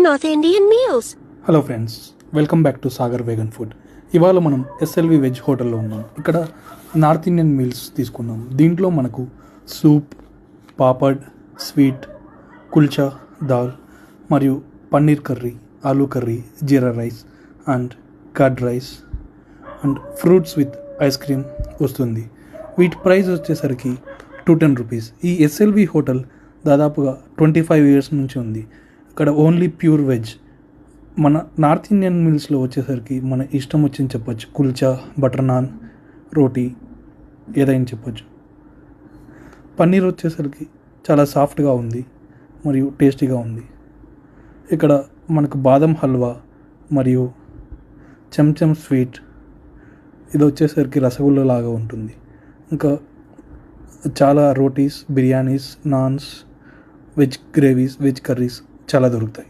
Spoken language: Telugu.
North Indian meals. Hello friends, welcome back to Sagar vegan food. ఇవాళ మనం ఎస్ఎల్వి వెజ్ హోటల్లో ఉన్నాం. ఇక్కడ నార్త్ ఇండియన్ మీల్స్ తీసుకున్నాం. దీంట్లో మనకు సూప్, పాపడ్, స్వీట్, కుల్చా, దాల్ మరియు paneer curry, aloo curry, jeera rice and curd rice and fruits with ice cream వస్తుంది. వీటి ప్రైస్ వచ్చేసరికి 210 రూపీస్. ఈ ఎస్ఎల్వి హోటల్ దాదాపుగా 25 ఇయర్స్ నుంచి ఉంది. ఇక్కడ ఓన్లీ ప్యూర్ వెజ్. మన నార్త్ ఇండియన్ మీల్స్లో వచ్చేసరికి మన ఇష్టం వచ్చింది చెప్పొచ్చు. కుల్చా, బటర్ నాన్, రోటీ ఏదైనా చెప్పొచ్చు. పన్నీర్ వచ్చేసరికి చాలా సాఫ్ట్గా ఉంది మరియు టేస్టీగా ఉంది. ఇక్కడ మనకు బాదం హల్వా మరియు చెంచం స్వీట్, ఇది వచ్చేసరికి రసగుల్లా లాగా ఉంటుంది. ఇంకా చాలా rotis, biryanis, naans, veg gravies, veg curries చాలా దొరుకుతాయి.